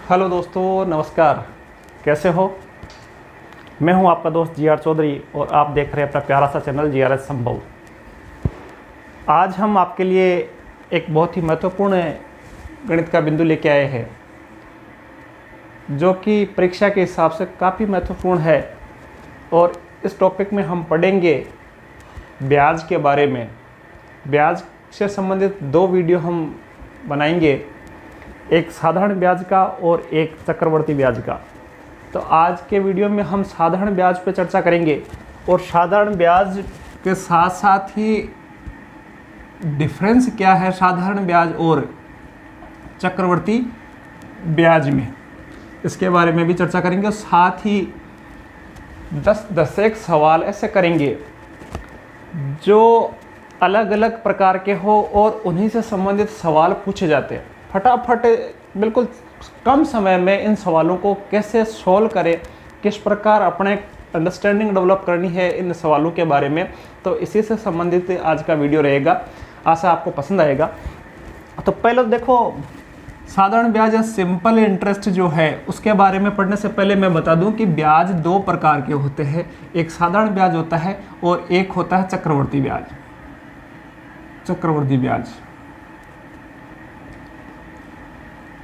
Hello दोस्तों, नमस्कार। कैसे हो? मैं हूं आपका दोस्त जी आर चौधरी और आप देख रहे हैं अपना प्यारा सा चैनल जी आर एस संभव। आज हम आपके लिए एक बहुत ही महत्वपूर्ण गणित का बिंदु लेके आए हैं, जो कि परीक्षा के हिसाब से काफ़ी महत्वपूर्ण है। और इस टॉपिक में हम पढ़ेंगे ब्याज के बारे में। ब्याज से संबंधित दो वीडियो हम बनाएंगे, एक साधारण ब्याज का और एक चक्रवर्ती ब्याज का। तो आज के वीडियो में हम साधारण ब्याज पर चर्चा करेंगे और साधारण ब्याज के साथ साथ ही डिफरेंस क्या है साधारण ब्याज और चक्रवर्ती ब्याज में, इसके बारे में भी चर्चा करेंगे। और साथ ही 10 एक सवाल ऐसे करेंगे जो अलग अलग प्रकार के हो और उन्हीं से संबंधित सवाल पूछे जाते हैं। फटाफट बिल्कुल कम समय में इन सवालों को कैसे सॉल्व करें, किस प्रकार अपने अंडरस्टैंडिंग डेवलप करनी है इन सवालों के बारे में, तो इसी से संबंधित आज का वीडियो रहेगा। आशा आपको पसंद आएगा। तो पहले देखो, साधारण ब्याज या सिंपल इंटरेस्ट जो है उसके बारे में पढ़ने से पहले मैं बता दूं कि ब्याज दो प्रकार के होते हैं। एक साधारण ब्याज होता है और एक होता है चक्रवर्ती ब्याज। चक्रवर्ती ब्याज,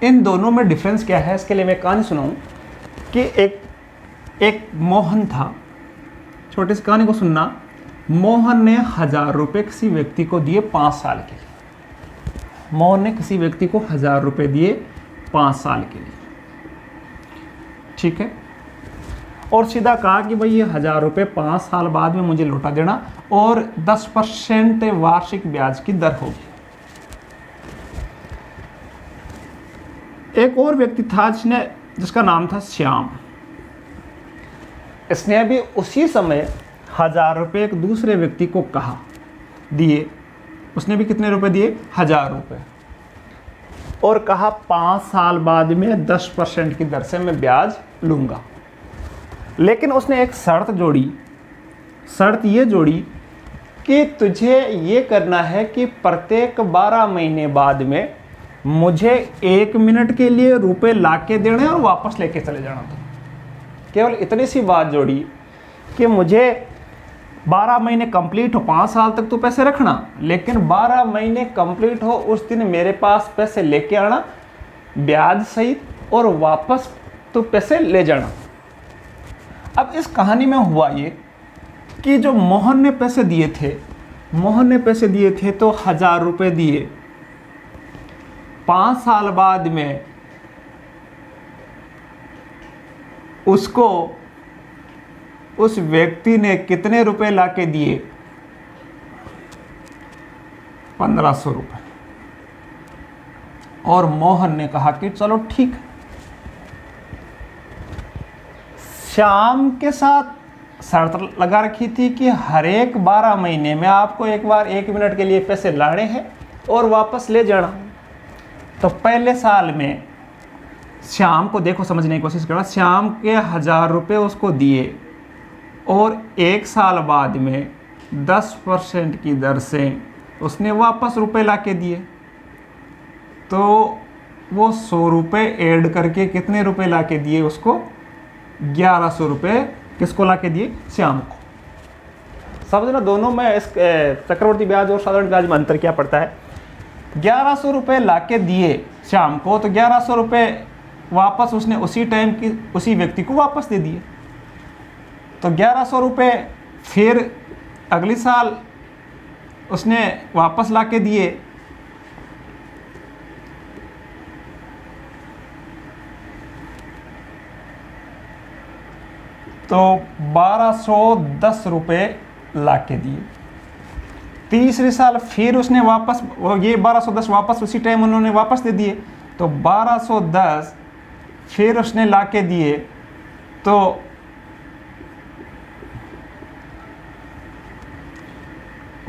इन दोनों में डिफरेंस क्या है, इसके लिए मैं कहानी सुनाऊं कि एक मोहन था। छोटी सी कहानी को सुनना। मोहन ने 1000 रुपये किसी व्यक्ति को दिए 5 साल के लिए। मोहन ने किसी व्यक्ति को 1000 रुपये दिए 5 साल के लिए, ठीक है। और सीधा कहा कि भाई ये 1000 रुपये 5 साल बाद में मुझे लौटा देना और 10% वार्षिक ब्याज की दर होगी। एक और व्यक्ति था जिसका नाम था श्याम। इसने भी उसी समय 1000 रुपये एक दूसरे व्यक्ति को कहा, दिए। उसने भी कितने रुपए दिए? 1000 रुपये। और कहा 5 साल बाद में 10% की दर से मैं ब्याज लूँगा। लेकिन उसने एक शर्त जोड़ी। शर्त ये जोड़ी कि तुझे ये करना है कि प्रत्येक 12 महीने बाद में मुझे 1 मिनट के लिए रुपए ला के देने और वापस लेके चले जाना था। केवल इतनी सी बात जोड़ी कि मुझे 12 महीने कंप्लीट हो, 5 साल तक तो पैसे रखना, लेकिन 12 महीने कंप्लीट हो उस दिन मेरे पास पैसे लेके आना ब्याज सहित, और वापस तो पैसे ले जाना। अब इस कहानी में हुआ ये कि जो मोहन ने पैसे दिए थे तो 1000 रुपये दिए। 5 साल बाद में उसको उस व्यक्ति ने कितने रुपए लाके दिए? 1500 रुपये। और मोहन ने कहा कि चलो ठीक है। श्याम के साथ शर्त लगा रखी थी कि हर एक 12 महीने में आपको एक बार 1 मिनट के लिए पैसे लाने हैं और वापस ले जाना। तो पहले साल में श्याम को, देखो समझने की कोशिश करो, श्याम के 1000 रुपये उसको दिए और 1 साल बाद में 10% की दर से उसने वापस रुपए ला के दिए। तो वो 100 रुपये ऐड करके कितने रुपए ला के दिए उसको? 1100 रुपये। किसको ला के दिए? श्याम को। समझना दोनों में इस चक्रवर्ती ब्याज और साधारण ब्याज में अंतर क्या पड़ता है। 1100 रुपये ला के दिए श्याम को, तो 1100 रुपये वापस उसने उसी टाइम की उसी व्यक्ति को वापस दे दिए। तो 1100 रुपये फिर अगले साल उसने वापस ला के दिए। तो 1210 रुपये ला के दिए। तीसरे साल फिर उसने वापस ये 1210 वापस उसी टाइम उन्होंने वापस दे दिए। तो 1210 फिर उसने ला के दिए। तो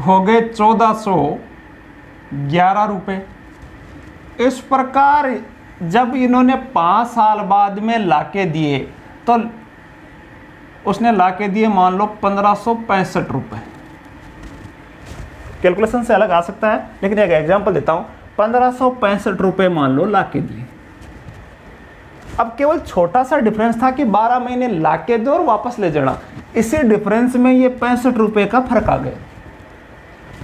हो गए 1411 रुपये। इस प्रकार जब इन्होंने 5 साल बाद में ला के दिए तो उसने ला के दिए मान लो 1565 रुपये। कैलकुलेशन से अलग आ सकता है, लेकिन एक एग्जांपल देता हूँ। 1565 रुपये मान लो ला के दिए। अब केवल छोटा सा डिफरेंस था कि 12 महीने ला के दो और वापस ले जाना, इसी डिफरेंस में ये 65 रुपये का फर्क आ गया।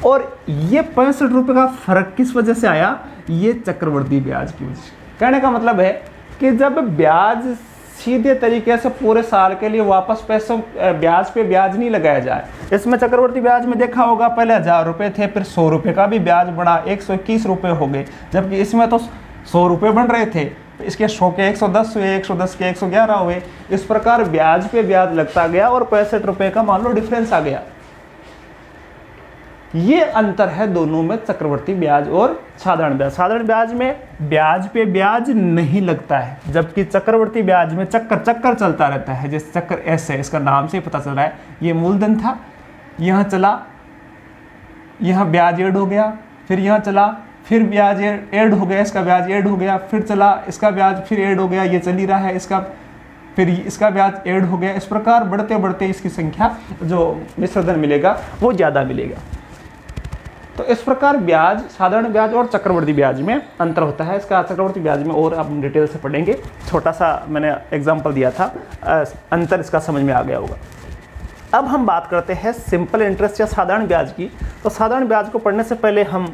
और ये 65 रुपये का फर्क किस वजह से आया? ये चक्रवृद्धि ब्याज की वजह से। कहने का मतलब है कि जब ब्याज सीधे तरीके से पूरे साल के लिए वापस पैसों ब्याज पे ब्याज नहीं लगाया जाए, इसमें चक्रवृद्धि ब्याज में देखा होगा पहले 1000 रुपये थे, फिर 100 रुपये का भी ब्याज बढ़ा, 121 रुपये हो गए, जबकि इसमें तो 100 रुपये बन रहे थे, इसके 100 के 110 हुए, 110 के 111 हुए। इस प्रकार ब्याज पे ब्याज लगता गया और 65 रुपये का मान लो डिफरेंस आ गया। ये अंतर है दोनों में, चक्रवृद्धि ब्याज और साधारण ब्याज। साधारण ब्याज में ब्याज पे ब्याज नहीं लगता है, जबकि चक्रवृद्धि ब्याज में चक्कर चलता रहता है। जैसे चक्कर ऐसे है, इसका नाम से ही पता चल रहा है। ये मूलधन था, यहाँ चला, यहाँ ब्याज ऐड हो गया, फिर यहाँ चला, फिर ब्याज ऐड हो गया, इसका ब्याज ऐड हो गया, फिर चला, इसका ब्याज फिर ऐड हो गया, ये चल ही रहा है, इसका फिर इसका ब्याज ऐड हो गया। इस प्रकार बढ़ते बढ़ते इसकी संख्या जो मिश्रधन मिलेगा वो ज़्यादा मिलेगा। तो इस प्रकार ब्याज, साधारण ब्याज और चक्रवृद्धि ब्याज में अंतर होता है। इसका चक्रवृद्धि ब्याज में और आप डिटेल से पढ़ेंगे, छोटा सा मैंने एग्जाम्पल दिया था, अंतर इसका समझ में आ गया होगा। अब हम बात करते हैं सिंपल इंटरेस्ट या साधारण ब्याज की। तो साधारण ब्याज को पढ़ने से पहले हम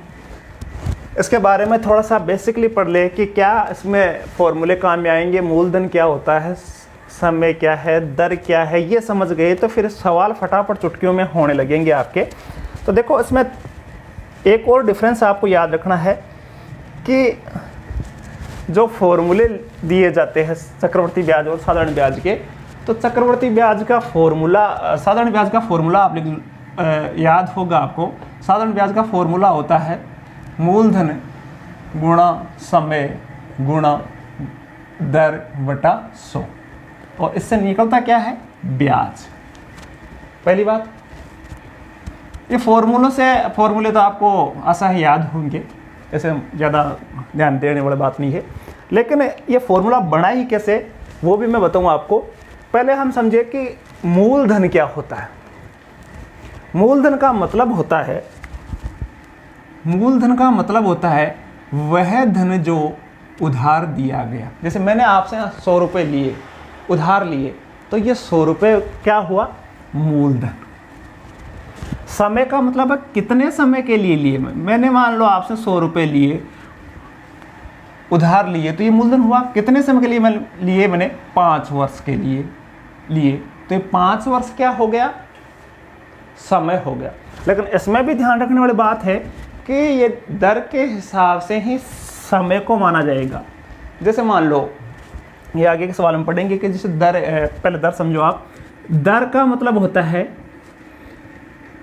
इसके बारे में थोड़ा सा बेसिकली पढ़ ले कि क्या इसमें फॉर्मूले काम में आएंगे, मूलधन क्या होता है, समय क्या है, दर क्या है, ये समझ गए तो फिर सवाल फटाफट चुटकियों में होने लगेंगे आपके। तो देखो, इसमें एक और डिफरेंस आपको याद रखना है कि जो फॉर्मूले दिए जाते हैं चक्रवृद्धि ब्याज और साधारण ब्याज के, तो चक्रवृद्धि ब्याज का फॉर्मूला, साधारण ब्याज का फॉर्मूला आप याद होगा आपको। साधारण ब्याज का फॉर्मूला होता है मूलधन गुणा समय गुणा दर बटा 100, और इससे निकलता क्या है? ब्याज। पहली बात, ये फॉर्मूले तो आपको आसान ही याद होंगे, ऐसे ज़्यादा ध्यान देने वाली बात नहीं है। लेकिन ये फॉर्मूला बना ही कैसे वो भी मैं बताऊँ आपको। पहले हम समझे कि मूलधन क्या होता है। मूलधन का मतलब होता है वह धन जो उधार दिया गया। जैसे मैंने आपसे 100 रुपये लिए, उधार लिए, तो ये 100 रुपये क्या हुआ? मूलधन। समय का मतलब है कितने समय के लिए लिए। मैंने मान लो आपसे 100 रुपये लिए, उधार लिए, तो ये मूलधन हुआ। कितने समय के लिए मैंने 5 वर्ष के लिए लिए, तो ये 5 वर्ष क्या हो गया? समय हो गया। लेकिन इसमें भी ध्यान रखने वाली बात है कि ये दर के हिसाब से ही समय को माना जाएगा। जैसे मान लो, ये आगे के सवाल में पढ़ेंगे कि जैसे दर, पहले दर समझो आप। दर का मतलब होता है,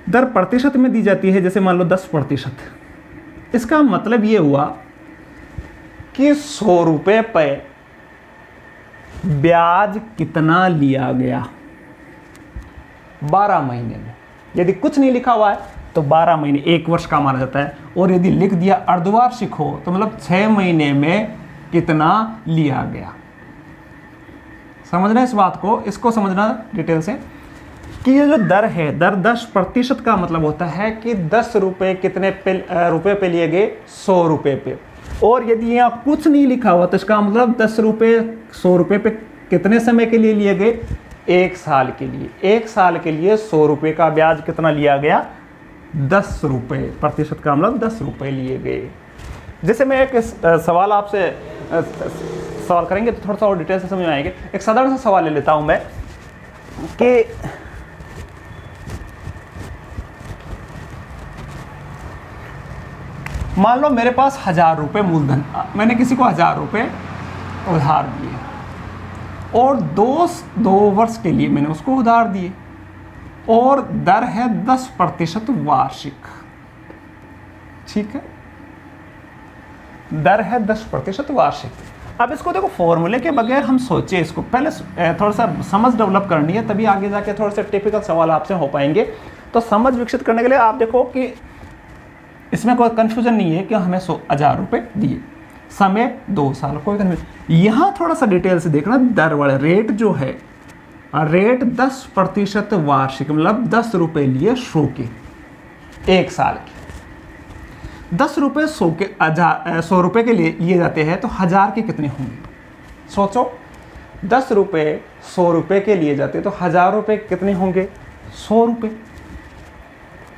दर प्रतिशत में दी जाती है। जैसे मान लो 10%। इसका मतलब ये हुआ कि 100 रुपये पे ब्याज कितना लिया गया 12 महीने में। यदि कुछ नहीं लिखा हुआ है तो 12 महीने, 1 वर्ष का माना जाता है। और यदि लिख दिया अर्धवार्षिक हो तो मतलब 6 महीने में कितना लिया गया। समझना इस बात को, इसको समझना डिटेल से कि ये जो दर है, दर 10% का मतलब होता है कि 10 रुपये कितने रुपये पे लिए गए? 100 रुपये पे। और यदि यहाँ कुछ नहीं लिखा हुआ तो इसका मतलब 10 रुपये 100 रुपये पे कितने समय के लिए लिए गए? 1 साल के लिए। 1 साल के लिए 100 रुपये का ब्याज कितना लिया गया? 10 रुपये। प्रतिशत का मतलब 10 रुपये लिए गए। जैसे मैं एक सवाल आपसे सवाल करेंगे तो थोड़ा सा और डिटेल से समझ में आएंगे। एक साधारण सा सवाल ले लेता हूँ मैं कि मान लो मेरे पास 1000 रुपये मूलधन, मैंने किसी को 1000 रुपये उधार दिए और 2 वर्ष के लिए मैंने उसको उधार दिए, और दर है 10% वार्षिक। ठीक है, दर है 10% वार्षिक। अब इसको देखो, फॉर्मूले के बगैर हम सोचे, इसको पहले थोड़ा सा समझ डेवलप करनी है, तभी आगे जाके थोड़े से टिपिकल सवाल आपसे हो पाएंगे। तो समझ विकसित करने के लिए आप देखो कि इसमें कोई कन्फ्यूजन नहीं है कि हमें 1000 रुपये दिए, समय 2 साल, कोई कन्फ्यूजन। यहाँ थोड़ा सा डिटेल से देखना, दर वाले रेट जो है, रेट 10% वार्षिक, मतलब 10 रुपये लिए 100 के 1 साल के। 10 रुपये 100 रुपये के लिए लिए जाते हैं, तो 1000 के कितने होंगे? सोचो, 10 रुपये 100 रुपये के लिए जाते तो 1000 रुपये कितने होंगे? 100 रुपये।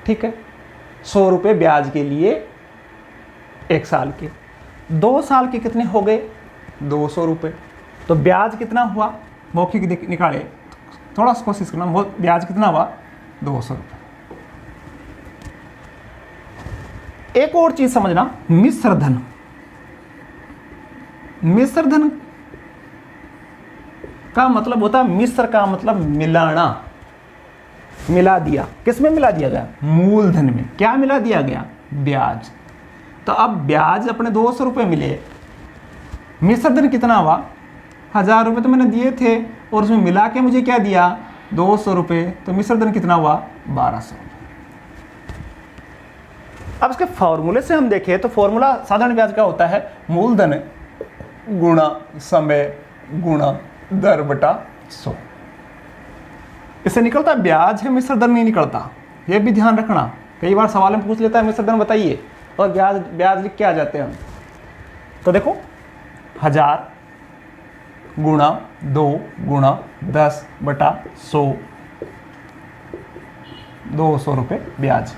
ठीक है, 100 रुपये ब्याज के लिए 1 साल के। 2 साल के कितने हो गए? 200 रुपये। तो ब्याज कितना हुआ? मौखिक निकाले, थोड़ा सा कोशिश करना। ब्याज कितना हुआ? 200 रुपये। एक और चीज समझना, मिश्र धन। मिश्र धन का मतलब होता है, मिश्र का मतलब मिलाना, मिला दिया। किसमें मिला दिया गया? मूलधन में। क्या मिला दिया गया? ब्याज। तो अब ब्याज अपने 200 रुपये मिले, मिश्र धन कितना हुआ? 1000 रुपये तो मैंने दिए थे और उसमें मिला के मुझे क्या दिया? 200 रुपये। तो मिश्र धन कितना हुआ? 1200। अब इसके फॉर्मूले से हम देखें तो फॉर्मूला साधारण ब्याज का होता है मूलधन गुणा समय गुणा दर बटा 100। इससे निकलता ब्याज है, मिश्र धन नहीं निकलता। ये भी ध्यान रखना, कई बार सवाल में पूछ लेता है मिश्र धन बताइए और ब्याज लिख के आ जाते हैं हम। तो देखो 1000 गुणा 2 गुणा 10 बटा 100, 200 रुपये ब्याज।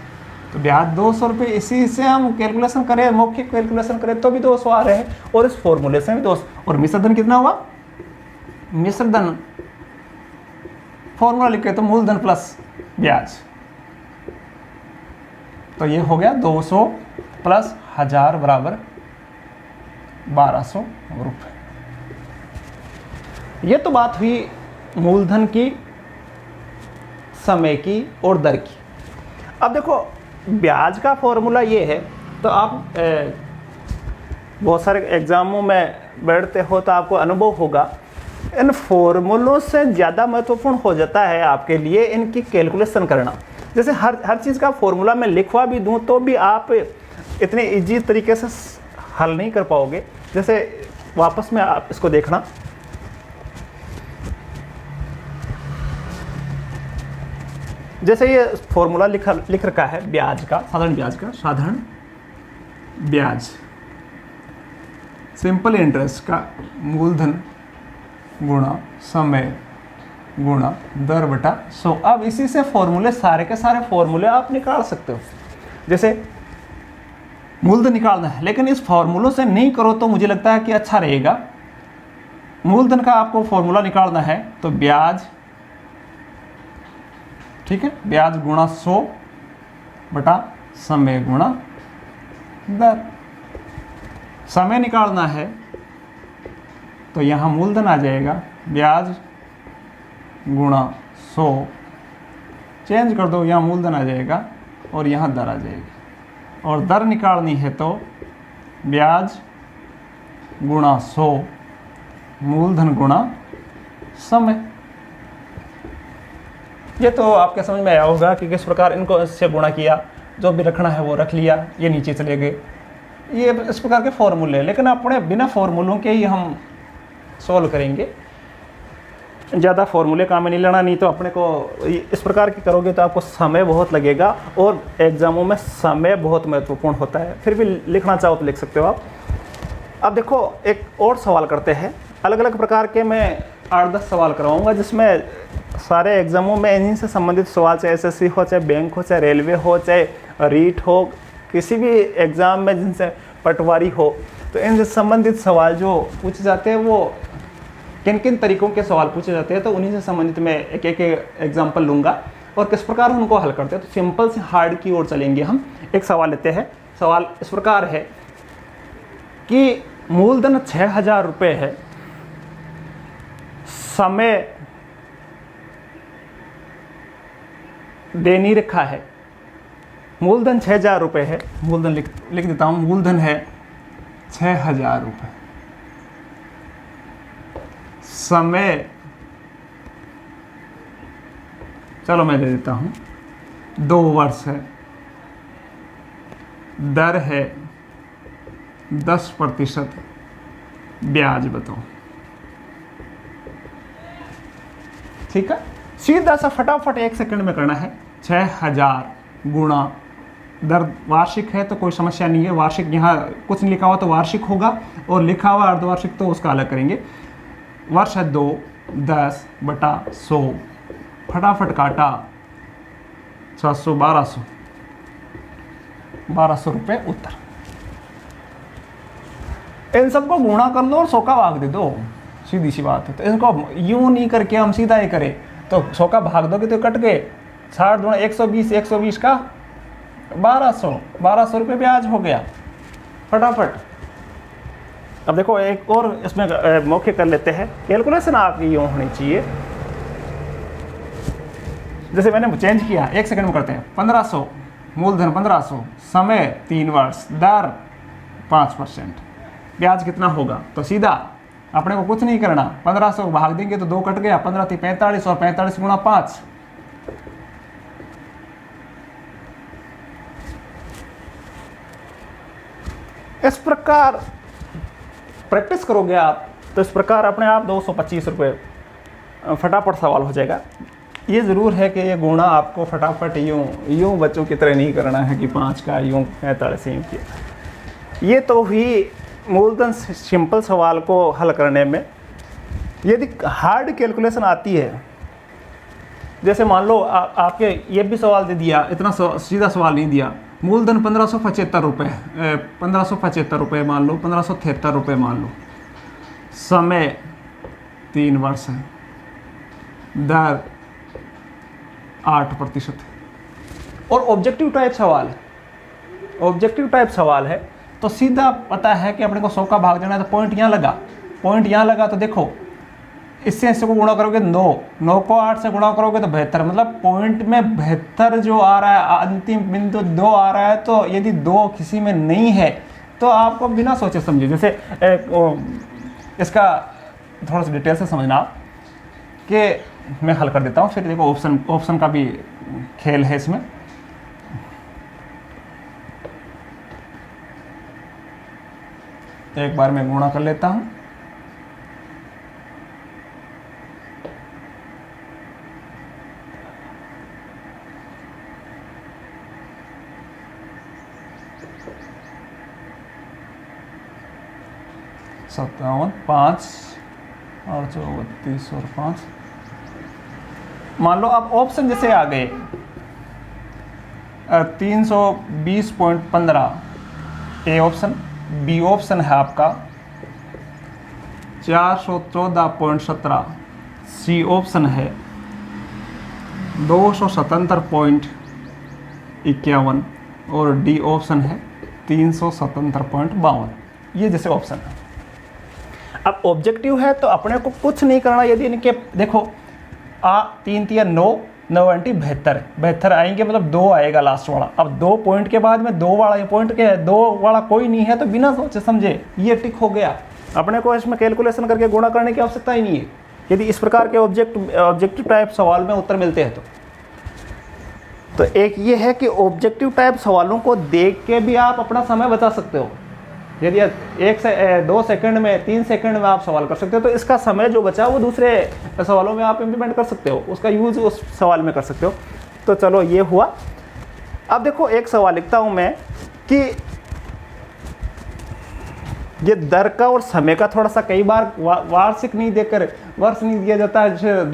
तो ब्याज 200 रुपये, इसी से हम कैलकुलेशन करें, मौखिक कैलकुलेशन करें तो भी 200 आ रहे हैं और इस फॉर्मूले से भी 200। और मिश्र धन कितना हुआ? मिश्र धन फॉर्मूला लिखे तो मूलधन प्लस ब्याज। तो ये हो गया 200 प्लस 1000 बराबर 1200 रुपये। ये तो बात हुई मूलधन की, समय की और दर की। अब देखो ब्याज का फॉर्मूला ये है, तो आप बहुत सारे एग्जामों में बैठते हो तो आपको अनुभव होगा, इन फॉर्मूलों से ज़्यादा महत्वपूर्ण हो जाता है आपके लिए इनकी कैलकुलेशन करना। जैसे हर चीज़ का फॉर्मूला मैं लिखवा भी दूं तो भी आप इतने इजी तरीके से हल नहीं कर पाओगे। जैसे वापस में आप इसको देखना, जैसे ये फॉर्मूला लिख रखा है ब्याज का, साधारण ब्याज का, साधारण ब्याज सिंपल इंटरेस्ट का मूलधन गुणा समय गुणा दर बटा 100। अब इसी से फॉर्मूले, सारे के सारे फॉर्मूले आप निकाल सकते हो। जैसे मूलधन निकालना है, लेकिन इस फॉर्मूलों से नहीं करो तो मुझे लगता है कि अच्छा रहेगा। मूलधन का आपको फॉर्मूला निकालना है तो ब्याज, ठीक है, ब्याज गुणा 100 बटा समय गुणा दर। समय निकालना है तो यहाँ मूलधन आ जाएगा, ब्याज गुणा 100, चेंज कर दो, यहाँ मूलधन आ जाएगा और यहाँ दर आ जाएगी। और दर निकालनी है तो ब्याज गुणा 100 मूलधन गुणा समय। ये तो आपके समझ में आया होगा कि किस प्रकार इनको इससे गुणा किया, जो भी रखना है वो रख लिया, ये नीचे चले गए। ये इस प्रकार के फॉर्मूले, लेकिन अपने बिना फॉर्मूलों के ही हम सॉल्व करेंगे। ज़्यादा फॉर्मूले काम में नहीं लेना, नहीं तो अपने को इस प्रकार की करोगे तो आपको समय बहुत लगेगा और एग्जामों में समय बहुत महत्वपूर्ण होता है। फिर भी लिखना चाहो तो लिख सकते हो आप। अब देखो एक और सवाल करते हैं, अलग अलग प्रकार के मैं 8-10 सवाल करवाऊँगा जिसमें सारे एग्जामों में इन्हीं से संबंधित सवाल, चाहे एसएससी हो, चाहे बैंक हो, चाहे रेलवे हो, चाहे रीट हो, किसी भी एग्ज़ाम में जिनसे पटवारी हो, तो इनसे संबंधित सवाल जो पूछे जाते हैं वो किन किन तरीकों के सवाल पूछे जाते हैं, तो उन्हीं से संबंधित मैं एक एक एग्जाम्पल लूँगा और किस प्रकार उनको हल करते हैं। तो सिंपल से हार्ड की ओर चलेंगे हम। एक सवाल लेते हैं। सवाल इस प्रकार है कि मूलधन 6000 रुपये है, समय दे नहीं रखा है, मूलधन 6000 रुपये है, मूलधन लिख देता हूँ, मूलधन है 6000 रुपये, समय, चलो मैं दे देता हूँ 2 वर्ष है, दर है 10%, ब्याज बताओ। ठीक है, सीधा सा फटाफट 1 सेकंड में करना है। 6000 गुणा दर वार्षिक है तो कोई समस्या नहीं है, वार्षिक यहाँ कुछ नहीं लिखा हुआ तो वार्षिक होगा और लिखा हुआ अर्धवार्षिक तो उसका अलग करेंगे। वर्ष है 2, 10/100, फटाफट काटा 700, 1200 रुपये उत्तर। इन सबको गुणा कर लो और 100 का भाग दे दो, सीधी सी बात है। तो इनको यूं नहीं करके हम सीधा ही करें, तो 100 का भाग दोगे तो कट गए 60 गुणा 120, 120 का 1200 रुपये ब्याज हो गया फटाफट। अब देखो एक और इसमें मौके कर लेते हैं, कैलकुलेशन आपकी यूँ होनी चाहिए, जैसे मैंने चेंज किया 1 सेकंड में करते हैं। 1500 मूलधन 1500, समय 3 वर्ष, दर 5%, ब्याज कितना होगा? तो सीधा अपने को कुछ नहीं करना, 1500 भाग देंगे तो 2 कट गया, 15 थी 45 और 45 गुणा 5, इस प्रकार प्रैक्टिस करोगे आप तो इस प्रकार अपने आप 225 रुपये फटाफट सवाल हो जाएगा। ये ज़रूर है कि ये गुणा आपको फटाफट यूँ बच्चों की तरह नहीं करना है कि 5 का यूँ 45 यूँ किया। ये तो हुई मूलधन सिंपल सवाल को हल करने में। यदि हार्ड कैलकुलेशन आती है, जैसे मान लो आपके ये भी सवाल दे दिया, इतना सीधा सवाल नहीं दिया, मूलधन 1575 रुपये, 1575 रुपये मान लो, 1573 रुपये मान लो, समय 3 वर्ष है, दर 8% और ऑब्जेक्टिव टाइप सवाल है। ऑब्जेक्टिव टाइप सवाल है तो सीधा पता है कि अपने को 100 का भाग देना है, तो पॉइंट यहाँ लगा, तो देखो इससे को गुणा करोगे 9 को 8 से गुणा करोगे तो 72, मतलब पॉइंट में 72 जो आ रहा है, अंतिम बिंदु 2 आ रहा है। तो यदि 2 किसी में नहीं है तो आपको बिना सोचे समझे, जैसे इसका थोड़ा सा डिटेल से समझना कि मैं हल कर देता हूँ, फिर देखो ऑप्शन का भी खेल है इसमें। एक बार मैं गुणा कर लेता हूँ, सत्तावन 5 और 34 और 5, मान लो अब ऑप्शन जैसे आ गए 320.15 ए ऑप्शन, बी ऑप्शन है आपका 414.17, सी ऑप्शन है 277.51 और डी ऑप्शन है 377.52। ये जैसे ऑप्शन है। अब ऑब्जेक्टिव है तो अपने को कुछ नहीं करना। यदि इनके देखो 3 3 9 9 72 आएंगे, मतलब 2 आएगा लास्ट वाला। अब 2 पॉइंट के बाद में 2 वाला पॉइंट के 2 वाला कोई नहीं है, तो बिना सोचे समझे ये टिक हो गया। अपने को इसमें कैलकुलेशन करके गुणा करने की आवश्यकता ही नहीं है, यदि इस प्रकार के ऑब्जेक्टिव टाइप सवाल में उत्तर मिलते हैं तो एक ये है कि ऑब्जेक्टिव टाइप सवालों को देख के भी आप अपना समय बचा सकते हो। यदि 1 से 2 सेकंड में 3 सेकंड में आप सवाल कर सकते हो, तो इसका समय जो बचा वो दूसरे सवालों में आप इम्प्लीमेंट कर सकते हो, उसका यूज़ उस सवाल में कर सकते हो। तो चलो ये हुआ। अब देखो एक सवाल लिखता हूँ मैं कि ये दर का और समय का थोड़ा सा कई बार वार्षिक नहीं देकर वर्ष नहीं दिया जाता है, जैसे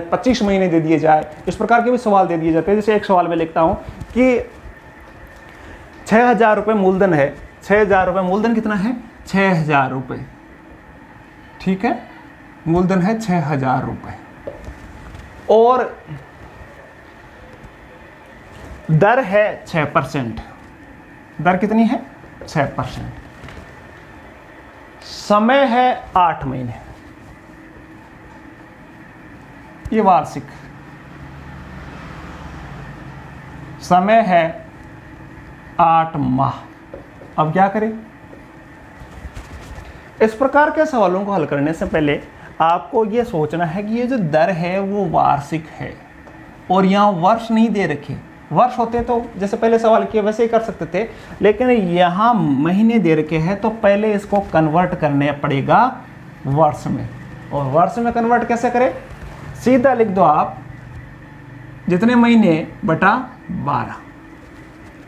25 महीने दे दिए जाए, इस प्रकार के भी सवाल दे दिए जाते हैं। जैसे एक सवाल में लिखता हूँ कि 6000 रुपये मूलधन है, 6000 रुपये मूलधन कितना है? 6000 रुपये, ठीक है, मूलधन है 6000 रुपये और दर है 6%। दर कितनी है? 6%। समय है 8 महीने, ये वार्षिक समय है 8 माह। अब क्या करें? इस प्रकार के सवालों को हल करने से पहले आपको ये सोचना है कि ये जो दर है वो वार्षिक है और यहाँ वर्ष नहीं दे रखे। वर्ष होते तो जैसे पहले सवाल किए वैसे ही कर सकते थे, लेकिन यहाँ महीने दे रखे हैं तो पहले इसको कन्वर्ट करने पड़ेगा वर्ष में। और वर्ष में कन्वर्ट कैसे करें? सीधा लिख दो आप जितने महीने बटा 12,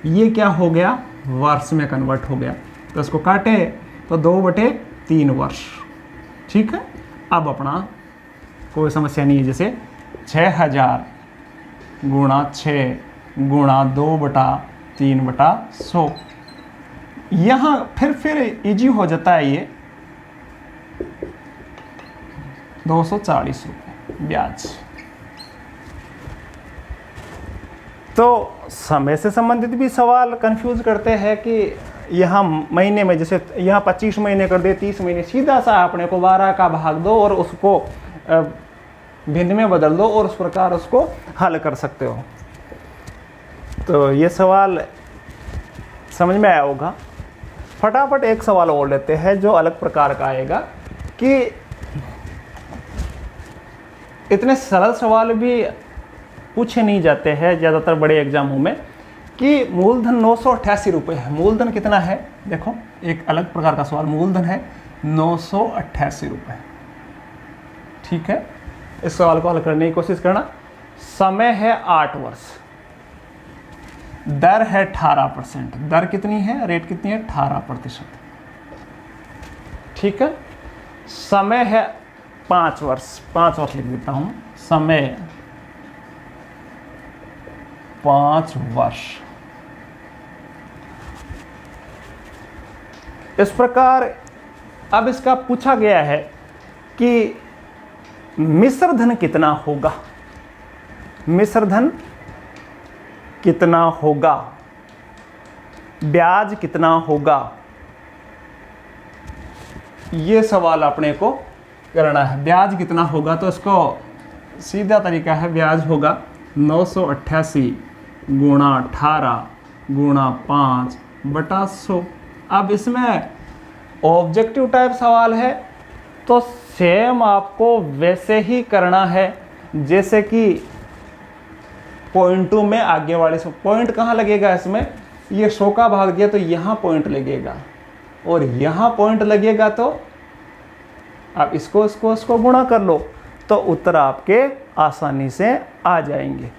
ये क्या हो गया? वर्ष में कन्वर्ट हो गया। तो इसको काटे तो 2/3 वर्ष, ठीक है। अब अपना कोई समस्या नहीं है, जैसे 6000 गुणा 6 गुणा 2/3/100। यहाँ फिर इजी हो जाता है ये 240 रुपये ब्याज। तो समय से संबंधित भी सवाल कंफ्यूज करते हैं कि यहाँ महीने में, जैसे यहाँ 25 महीने कर दे, 30 महीने, सीधा सा अपने को 12 का भाग दो और उसको भिन्न में बदल दो और उस प्रकार उसको हल कर सकते हो। तो ये सवाल समझ में आया होगा। फटाफट एक सवाल और लेते हैं जो अलग प्रकार का आएगा कि इतने सरल सवाल भी पूछे नहीं जाते हैं ज़्यादातर बड़े एग्जामों में कि मूलधन 988 रुपये है। मूलधन कितना है? देखो एक अलग प्रकार का सवाल, मूलधन है 988 रुपये। ठीक है, इस सवाल को हल करने की कोशिश करना। समय है 8 वर्ष, दर है 18%। दर कितनी है? रेट कितनी है? 18%। ठीक है, समय है 5 वर्ष, 5 वर्ष लिख देता हूं। समय 5 वर्ष। इस प्रकार अब इसका पूछा गया है कि मिश्र धन कितना होगा, मिश्र धन कितना होगा, ब्याज कितना होगा, ये सवाल अपने को करना है। ब्याज कितना होगा, तो इसको सीधा तरीका है, ब्याज होगा 988 गुणा 18 गुणा 5/100। अब इसमें ऑब्जेक्टिव टाइप सवाल है तो सेम आपको वैसे ही करना है जैसे कि पॉइंट 2 में आगे वाले से। पॉइंट कहाँ लगेगा इसमें? ये 100 का भाग दिया तो यहाँ पॉइंट लगेगा और यहाँ पॉइंट लगेगा, तो आप इसको गुणा कर लो तो उत्तर आपके आसानी से आ जाएंगे।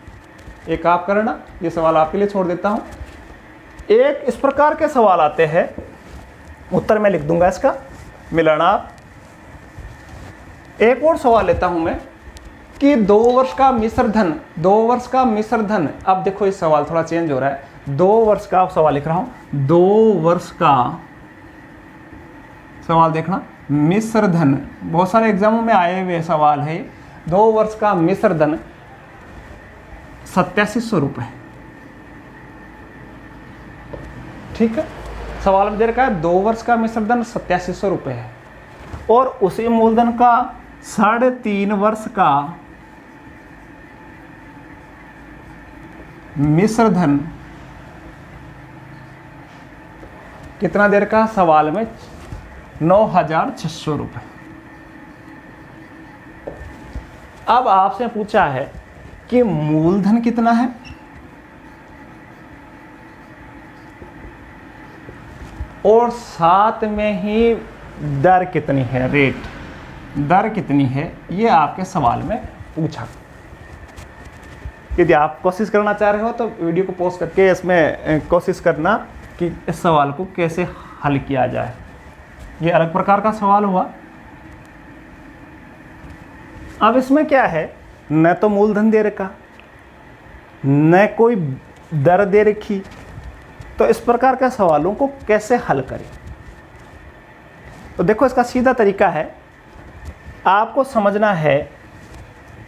एक आप करना, ये सवाल आपके लिए छोड़ देता हूँ। एक इस प्रकार के सवाल आते हैं, उत्तर मैं लिख दूंगा इसका, मिलाना आप। एक और सवाल लेता हूं मैं कि 2 वर्ष का मिश्र धन, 2 वर्ष का मिश्र धन। अब देखो इस सवाल थोड़ा चेंज हो रहा है। 2 वर्ष का सवाल लिख रहा हूं, 2 वर्ष का सवाल देखना, मिश्र धन। बहुत सारे एग्जामों में आए हुए सवाल है। 2 वर्ष का मिश्र धन 8700 रुपये। ठीक है, सवाल में दे रखा है 2 वर्ष का मिश्र धन 8700 रुपये है और उसी मूलधन का 3.5 वर्ष का मिश्र धन कितना देर का? सवाल में 9600 रुपये। अब आपसे पूछा है कि मूलधन कितना है और साथ में ही दर कितनी है, रेट, दर कितनी है, ये आपके सवाल में पूछा। यदि आप कोशिश करना चाह रहे हो तो वीडियो को पॉज करके इसमें कोशिश करना कि इस सवाल को कैसे हल किया जाए। ये अलग प्रकार का सवाल हुआ। अब इसमें क्या है, न तो मूलधन दे रखा, न कोई दर दे रखी, तो इस प्रकार के सवालों को कैसे हल करें? तो देखो इसका सीधा तरीका है, आपको समझना है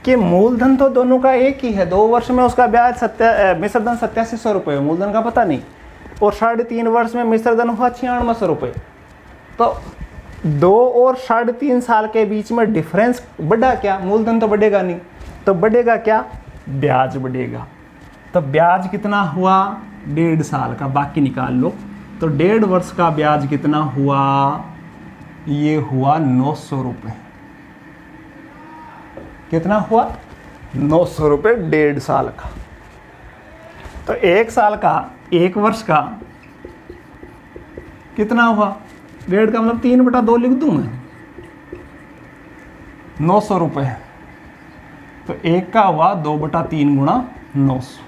कि मूलधन तो दोनों का एक ही है। 2 वर्ष में उसका ब्याज मिश्र धन 8700 रुपये, मूलधन का पता नहीं, और 3.5 वर्ष में मिश्र धन हुआ 9600 रुपये। तो 2 और 3.5 साल के बीच में डिफरेंस बढ़ा क्या? मूलधन तो बढ़ेगा नहीं, तो बढ़ेगा क्या? ब्याज बढ़ेगा। तो ब्याज कितना हुआ? 1.5 साल का, बाकी निकाल लो। तो 1.5 वर्ष का ब्याज कितना हुआ? ये हुआ 900 रुपये। कितना हुआ? 900 रुपये 1.5 साल का। तो 1 साल का, 1 वर्ष का कितना हुआ? 1.5 का मतलब 3/2 लिख दूं मैं, 900 रुपये। तो 1 का हुआ 2/3 गुणा 900।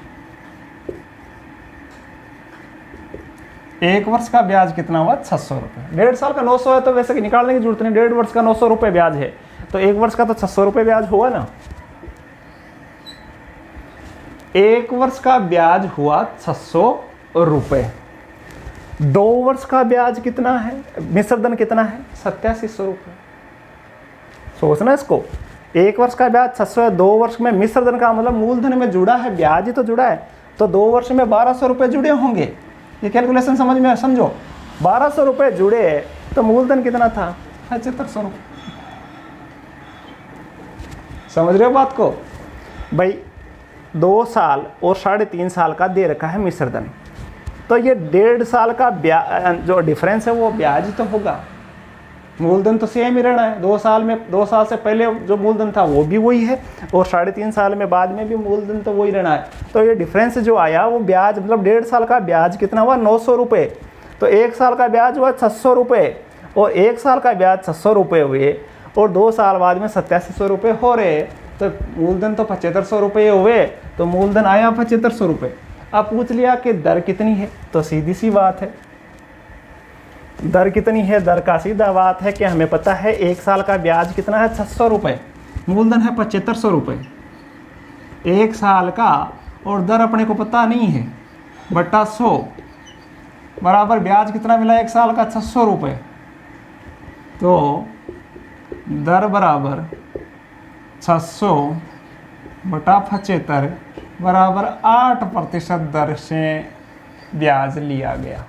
1 वर्ष का ब्याज कितना हुआ? 600 रुपये। 1.5 साल का 900 है तो वैसे कि निकालने की जरूरत नहीं, 1.5 वर्ष का 900 रुपये ब्याज है। तो 1 वर्ष का तो 600 रुपये ब्याज हुआ ना। 1 वर्ष का ब्याज हुआ 600 रुपये। 2 वर्ष का ब्याज कितना है, मिश्रधन कितना है, 8700 रुपये। सोचना इसको, 1 वर्ष का ब्याज 600 है, 2 वर्ष में मिश्रधन का मतलब मूलधन में जुड़ा है, ब्याज ही तो जुड़ा है, तो 2 वर्ष में 1200 रुपये जुड़े होंगे। ये कैलकुलेशन समझ में समझो, 1200 रुपये जुड़े तो मूलधन कितना था, 7500 रुपये। समझ रहे हो बात को भाई। 2 साल और 3.5 साल का दे रखा है मिश्रधन, तो ये 1.5 साल का ब्याज जो डिफरेंस है वो ब्याज तो होगा, मूलधन तो सेम ही रहना है। 2 साल में, 2 साल से पहले जो मूलधन था वो भी वही है, और 3.5 साल में बाद में भी मूलधन तो वही रहना है। तो ये डिफरेंस जो आया वो ब्याज, मतलब 1.5 साल का ब्याज कितना हुआ, 900 रुपये। तो 1 साल का ब्याज हुआ 600 रुपये, और 1 साल का ब्याज 600 रुपये हुए, और 2 साल बाद में 8700 रुपये हो रहे, तो मूलधन तो 7500 रुपये हुए, तो मूलधन आया 7500 रुपये। अब पूछ लिया कि दर कितनी है, तो सीधी सी बात है, दर कितनी है, दर का सीधा बात है कि हमें पता है 1 साल का ब्याज कितना है, 600 रुपये, मूलधन है 7500 रुपये 1 साल का, और दर अपने को पता नहीं है, बट्टा 100 बराबर ब्याज कितना मिला 1 साल का, 600 रुपये। तो दर बराबर 600 बटा 75 बराबर 8% दर से ब्याज लिया गया।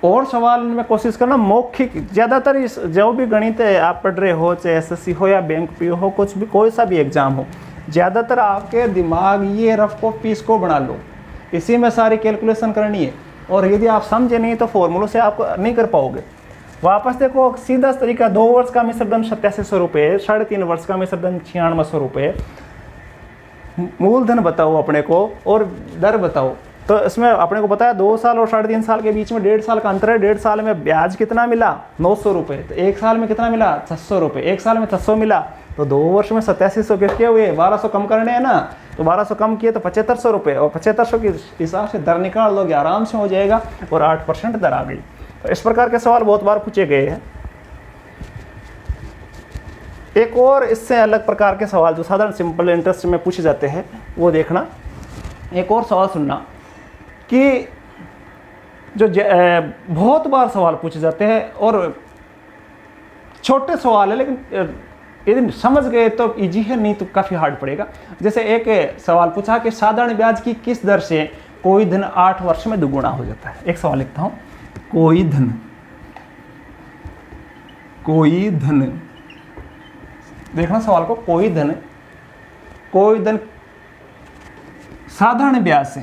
और सवाल में कोशिश करना मौखिक, ज़्यादातर इस जो भी गणित है आप पढ़ रहे हो, चाहे एसएससी हो या बैंक पीओ हो, कुछ भी कोई सा भी एग्जाम हो, ज़्यादातर आपके दिमाग ये रफ कॉपी इसको बना लो, इसी में सारी कैलकुलेशन करनी है। और यदि आप समझे नहीं तो फॉर्मूलों से आप नहीं कर पाओगे। वापस देखो, सीधा तरीका, 2 वर्ष का मिश्रधन 8700 रुपये, 3.5 वर्ष का मिश्रधन 9600 रुपये, मूलधन बताओ अपने को और दर बताओ। तो इसमें अपने को बताया 2 साल और 3.5 साल के बीच में 1.5 साल का अंतर है। 1.5 साल में ब्याज कितना मिला, 900 रुपये, तो 1 साल में कितना मिला, 600 रुपये। 1 साल में 600 मिला, तो 2 वर्ष में 8700 किसके हुए, 1200 कम करने हैं ना, तो 1200 कम किए तो 7500 रुपये, और 7500 के हिसाब से दर निकाल लोगे, आराम से हो जाएगा, और 8% दर आ गई। तो इस प्रकार के सवाल बहुत बार पूछे गए हैं। एक और इससे अलग प्रकार के सवाल जो साधारण सिंपल इंटरेस्ट में पूछे जाते हैं वो देखना। एक और सवाल सुनना कि जो बहुत बार सवाल पूछे जाते हैं, और छोटे सवाल है लेकिन यदि समझ गए तो इजी है, नहीं तो काफ़ी हार्ड पड़ेगा। जैसे एक सवाल पूछा कि साधारण ब्याज की किस दर से कोई धन 8 वर्ष में दुगुना हो जाता है। एक सवाल लिखता हूँ, कोई धन, देखना सवाल को, कोई धन साधारण ब्याज से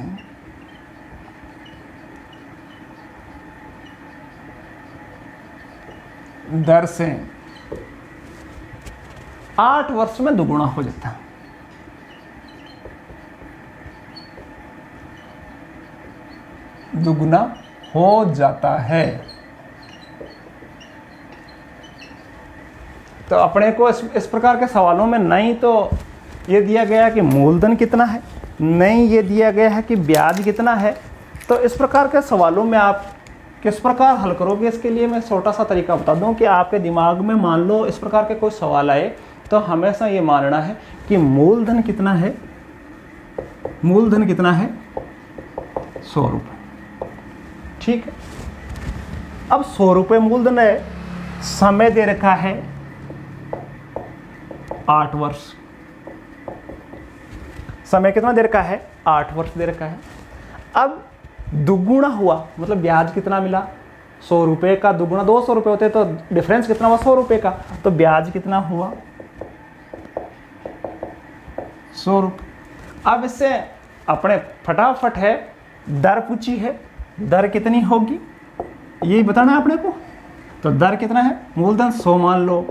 दर से 8 वर्ष में दुगुना हो जाता है। दुगुना हो जाता है। तो अपने को इस प्रकार के सवालों में नहीं तो ये दिया गया कि मूलधन कितना है, नहीं ये दिया गया है कि ब्याज कितना है। तो इस प्रकार के सवालों में आप किस प्रकार हल करोगे, इसके लिए मैं छोटा सा तरीका बता दूं कि आपके दिमाग में मान लो इस प्रकार के कोई सवाल आए तो हमेशा ये मानना है कि मूलधन कितना है, मूलधन कितना है, 100 रुपये। ठीक है, अब 100 रुपये मूलधन है, समय दे रखा है 8 वर्ष, समय कितना दे रखा है, 8 वर्ष दे रखा है। अब दुगुना हुआ मतलब ब्याज कितना मिला, 100 रुपये का दुगुना 200 रुपये होते तो डिफरेंस कितना हुआ, 100 रुपये का, तो ब्याज कितना हुआ, 100 रुपये। अब इससे अपने फटाफट है, दर पूछी है, दर कितनी होगी यही बताना है अपने को। तो दर कितना है, मूलधन 100 मान लो,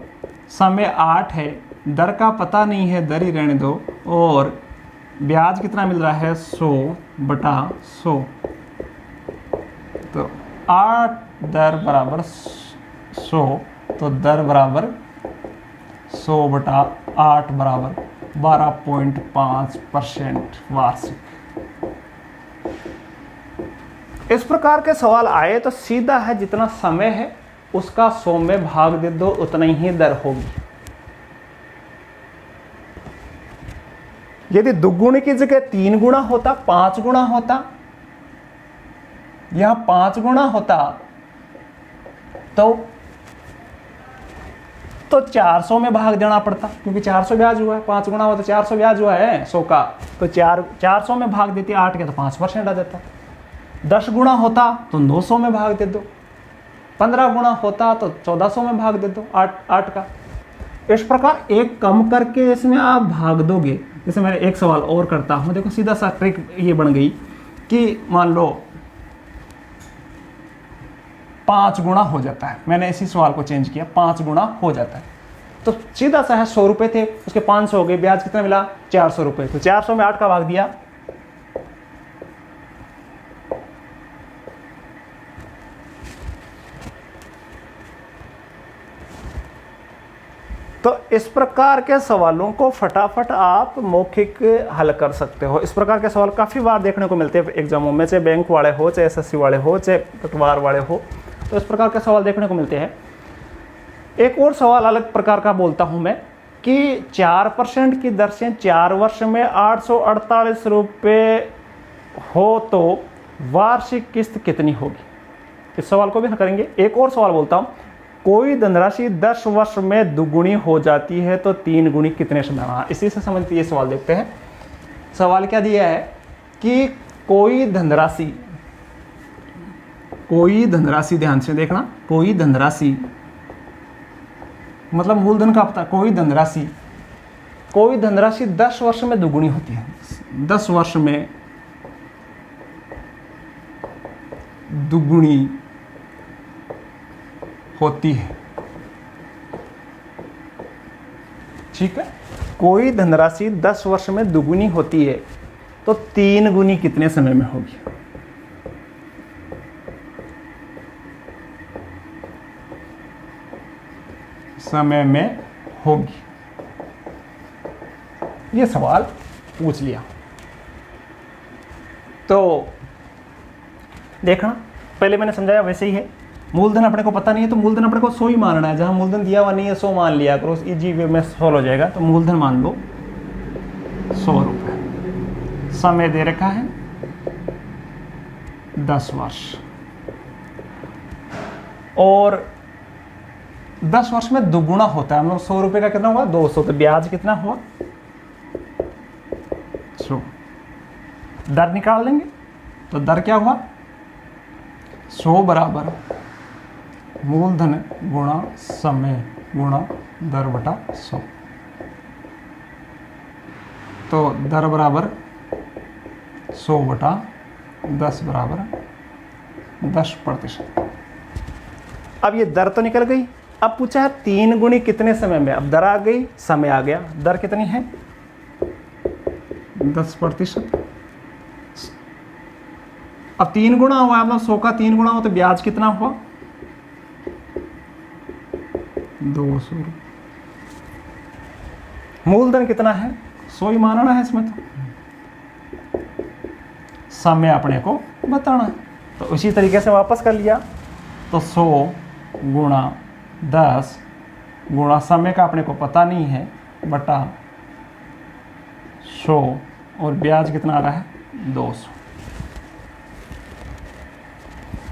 समय 8 है, दर का पता नहीं है, दर ही रहने दो, और ब्याज कितना मिल रहा है, 100 बटा 100, तो 8 दर बराबर 100, तो दर बराबर 100 बटा 8 बराबर 12.5% वार्षिक। इस प्रकार के सवाल आए तो सीधा है, जितना समय है उसका 100 में भाग दे दो, उतनी ही दर होगी। यदि दुगुने की जगह 3 गुना होता, 5 गुना होता, यहां 5 गुना होता, तो 400 में भाग देना पड़ता, क्योंकि 400 ब्याज हुआ है। 5 गुना हुआ तो 400 ब्याज हुआ है 100 का, तो 400 में भाग देती 8 के तो 5% आ जाता। 10 गुना होता तो 900 में भाग दे दो, 15 गुना होता तो 1400 में भाग दे दो 8 का। इस प्रकार एक कम करके इसमें आप भाग दोगे। जैसे मैं एक सवाल और करता हूं, देखो सीधा सा ट्रिक ये बन गई कि मान लो 5 गुना हो जाता है, मैंने इसी सवाल को चेंज किया, 5 गुना हो जाता है, तो सीधा सा है 100 रुपए थे, उसके 500 हो गए, ब्याज कितना मिला 400 रुपए, तो 400 में 8 का भाग दिया, तो इस प्रकार के सवालों को फटाफट आप मौखिक हल कर सकते हो। इस प्रकार के सवाल काफ़ी बार देखने को मिलते हैं एग्जामों में, चाहे बैंक वाले हो, चाहे एसएससी वाले हो, चाहे पटवार वाले हो, तो इस प्रकार के सवाल देखने को मिलते हैं। एक और सवाल अलग प्रकार का बोलता हूं मैं कि 4% की दर से 4 वर्ष में 848 रुपये हो तो वार्षिक किस्त कितनी होगी। इस सवाल को भी हल करेंगे। एक और सवाल बोलता हूं, कोई धनराशि 10 वर्ष में दुगुनी हो जाती है तो 3 गुनी कितने समय में। इसी से समझते ये सवाल देखते हैं। सवाल क्या दिया है कि कोई धनराशि, ध्यान से देखना, कोई धनराशि मतलब मूलधन का पता, कोई धनराशि 10 वर्ष में दुगुनी होती है, 10 वर्ष में दुगुनी होती है, ठीक है। कोई धनराशि 10 वर्ष में दुगुनी होती है तो 3 गुनी कितने समय में होगी। समय में होगी। ये सवाल पूछ लिया। तो देखना, पहले मैंने समझाया वैसे ही है। मूलधन अपने को पता नहीं है तो मूलधन अपने को 100 ही मानना है, जहां मूलधन दिया हुआ नहीं है 100 मान लिया करो, इजी वे में सॉल्व हो जाएगा। तो मूलधन मान लो 100 रुपये, समय दे रखा है 10 वर्ष, और 10 वर्ष में दुगुना होता है, मतलब 100 रुपये का कितना हुआ 200, तो ब्याज कितना हुआ 100। दर निकाल लेंगे तो दर क्या हुआ 100 बराबर मूलधन गुणा समय गुणा दर बटा 100। तो दर बराबर 100 बटा 10 बराबर 10%। अब ये दर तो निकल गई। अब पूछा है 3 गुनी कितने समय में। अब दर आ गई, समय आ गया। दर कितनी है 10%। अब 3 गुना हुआ, मतलब 100 का 3 गुना हुआ तो ब्याज कितना हुआ 200 रुपये। मूलधन कितना है 100 ही मानना है इसमें, तो समय अपने को बताना है। तो उसी तरीके से वापस कर लिया, तो 100 गुणा 10 गुणा समय का अपने को पता नहीं है बटा 100, और ब्याज कितना आ रहा है 200।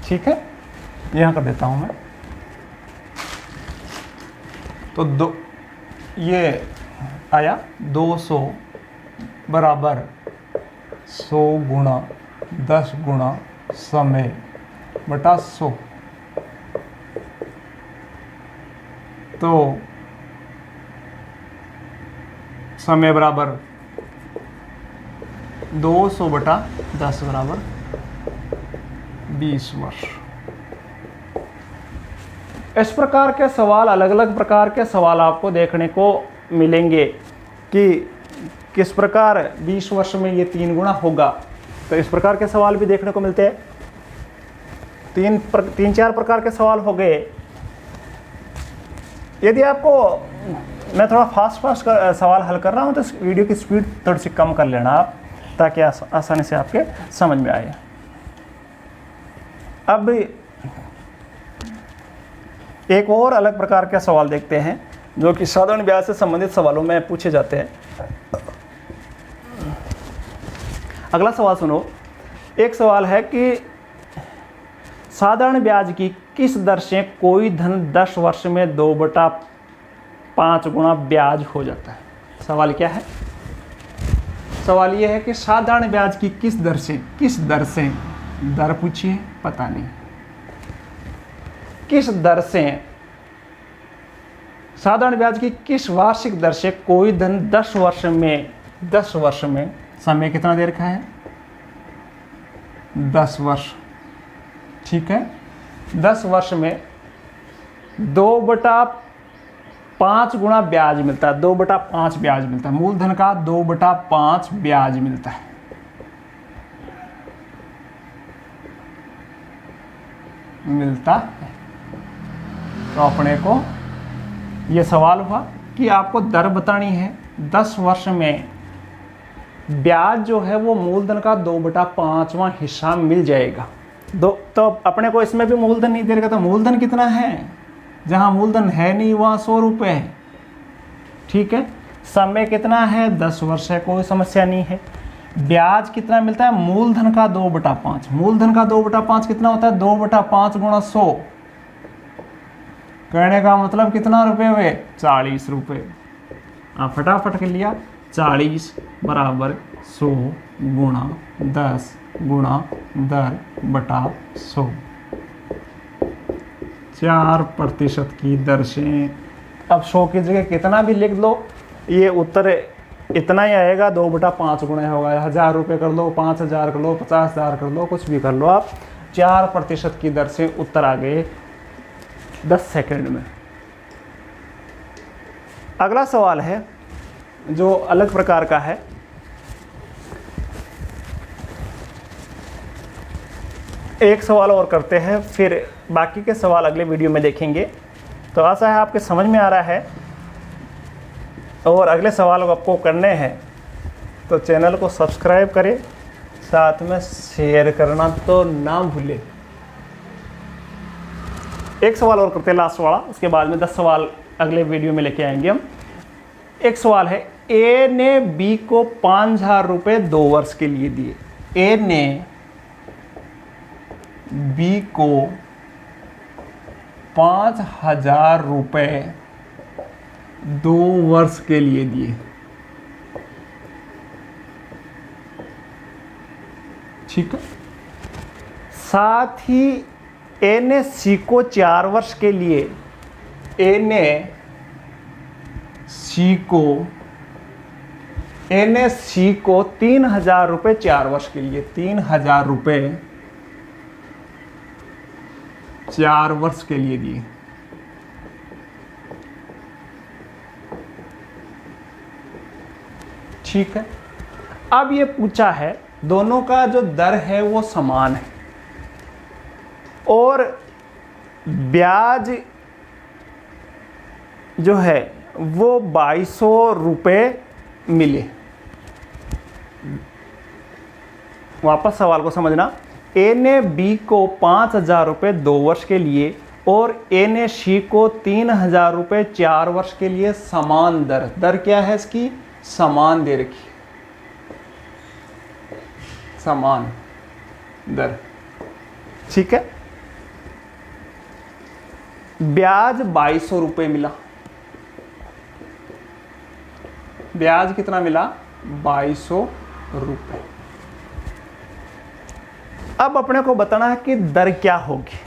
ठीक है, यहाँ कर देता हूँ मैं। तो ये आया 200 बराबर 100 गुणा 10 गुणा समय बटा 100। तो समय बराबर 200 बटा 10 बराबर 20 वर्ष। इस प्रकार के सवाल, अलग अलग प्रकार के सवाल आपको देखने को मिलेंगे कि किस प्रकार 20 वर्ष में ये 3 गुना होगा। तो इस प्रकार के सवाल भी देखने को मिलते हैं। 3-4 प्रकार के सवाल हो गए। यदि आपको, मैं थोड़ा फास्ट सवाल हल कर रहा हूँ तो इस वीडियो की स्पीड थोड़ी सी कम कर लेना आप, ताकि आसानी से आपके समझ में आए। अब एक और अलग प्रकार का सवाल देखते हैं जो कि साधारण ब्याज से संबंधित सवालों में पूछे जाते हैं। अगला सवाल सुनो। एक सवाल है कि साधारण ब्याज की किस दर से कोई धन 10 वर्ष में 2/5 गुना ब्याज हो जाता है। सवाल क्या है? सवाल यह है कि साधारण ब्याज की किस दर से दर पूछिए, पता नहीं किस दर से, साधारण ब्याज की किस वार्षिक दर से कोई धन 10 वर्ष में, समय कितना दे रखा है? 10 वर्ष, ठीक है। 10 वर्ष में 2/5 गुना ब्याज मिलता है, 2/5 ब्याज मिलता है, मूलधन का 2/5 ब्याज मिलता है। तो अपने को ये सवाल हुआ कि आपको दर बतानी है। 10 वर्ष में ब्याज जो है वो मूलधन का 2/5वां हिस्सा मिल जाएगा। तो अपने को इसमें भी मूलधन नहीं दे रहा, तो मूलधन कितना है? जहां मूलधन है नहीं वहां 100 रुपये है, ठीक है। समय कितना है? 10 वर्ष है, कोई समस्या नहीं है। ब्याज कितना मिलता है? मूलधन का 2/5। मूलधन का 2/5 कितना होता है? 2/5 गुणा 100। कहने का मतलब कितना रुपए हुए? 40 रुपये। आप फटाफट कर लिया। 40 बराबर 100 गुणा 10 गुणा दर बटा 100, 4% की दर से। अब 100 की जगह कितना भी लिख लो, ये उत्तर इतना ही आएगा, 2/5 गुना होगा। 1000 रुपये कर लो, 5000 कर लो, 50,000 कर लो, कुछ भी कर लो आप। 4% की दर से उत्तर आ गए 10 सेकंड में। अगला सवाल है जो अलग प्रकार का है। एक सवाल और करते हैं, फिर बाकी के सवाल अगले वीडियो में देखेंगे। तो आशा है आपके समझ में आ रहा है, और अगले सवाल आपको करने हैं तो चैनल को सब्सक्राइब करें, साथ में शेयर करना तो ना भूलें। एक सवाल और करते हैं, लास्ट वाला, उसके बाद में 10 सवाल अगले वीडियो में लेके आएंगे हम। एक सवाल है, ए ने बी को 5000 रुपये 2 वर्ष के लिए दिए। ए ने बी को 5000 रुपये 2 वर्ष के लिए दिए, ठीक है। साथ ही ए ने सी को 4 वर्ष के लिए, ए ने सी को 3000 रुपये 4 वर्ष के लिए, 3000 रुपये 4 वर्ष के लिए दिए। ठीक है। अब ये पूछा है दोनों का जो दर है वो समान है और ब्याज जो है वो 2200 रुपये मिले। वापस सवाल को समझना। ए ने बी को 5000 रुपये 2 वर्ष के लिए और ए ने सी को 3000 रुपये 4 वर्ष के लिए समान दर, दर क्या है इसकी? समान दे रखी, समान दर, ठीक है। ब्याज 2200 रुपये मिला। ब्याज कितना मिला? 2200 रुपये। अब अपने को बताना है कि दर क्या होगी,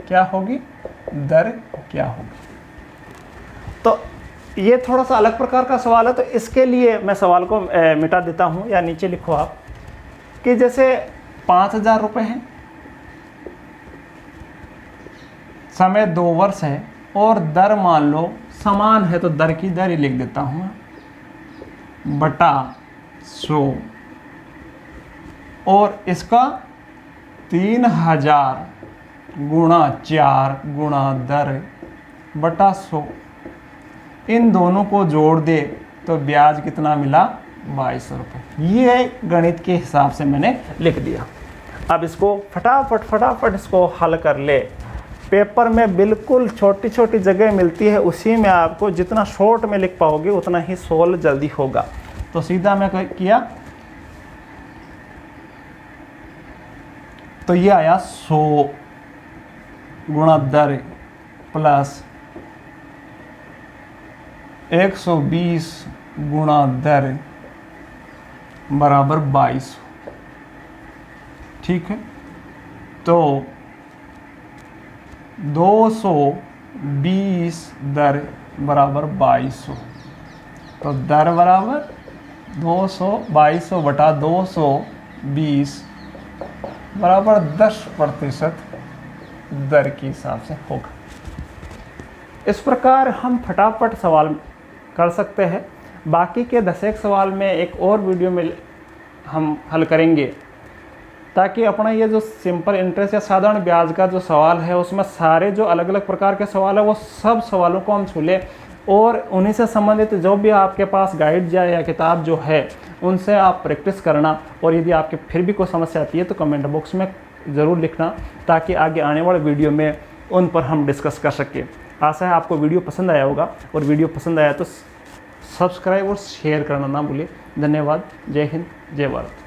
क्या होगी, दर क्या होगी। तो ये थोड़ा सा अलग प्रकार का सवाल है, तो इसके लिए मैं सवाल को मिटा देता हूं, या नीचे लिखो आप कि जैसे 5000 रुपये हैं, समय 2 वर्ष है और दर मान लो समान है, तो दर की दर ही लिख देता हूं बटा 100 और इसका 3000 गुणा 4 गुणा दर बटा 100। इन दोनों को जोड़ दे तो ब्याज कितना मिला? 2200 रुपये। ये गणित के हिसाब से मैंने लिख दिया। अब इसको फटाफट इसको हल कर ले पेपर में बिल्कुल छोटी छोटी जगह मिलती है, उसी में आपको जितना शॉर्ट में लिख पाओगे उतना ही सोल्व जल्दी होगा। तो सीधा मैं किया तो ये आया 100 गुणा 10 प्लस 120 गुणा 10 बराबर 22। ठीक है, तो 220 दर बराबर 2200, तो दर बराबर 2200 बटा 220 बराबर 10% दर के हिसाब से होगा। इस प्रकार हम फटाफट सवाल कर सकते हैं। बाकी के 10 सवाल में एक और वीडियो में हम हल करेंगे, ताकि अपना ये जो सिंपल इंटरेस्ट या साधारण ब्याज का जो सवाल है उसमें सारे जो अलग अलग प्रकार के सवाल है वो सब सवालों को हम छू लें, और उन्हीं से संबंधित जो भी आपके पास गाइड या किताब जो है उनसे आप प्रैक्टिस करना। और यदि आपके फिर भी कोई समस्या आती है तो कमेंट बॉक्स में ज़रूर लिखना, ताकि आगे आने वाले वीडियो में उन पर हम डिस्कस कर सकें। आशा है आपको वीडियो पसंद आया होगा, और वीडियो पसंद आया तो सब्सक्राइब और शेयर करना ना भूलिए। धन्यवाद। जय हिंद, जय भारत।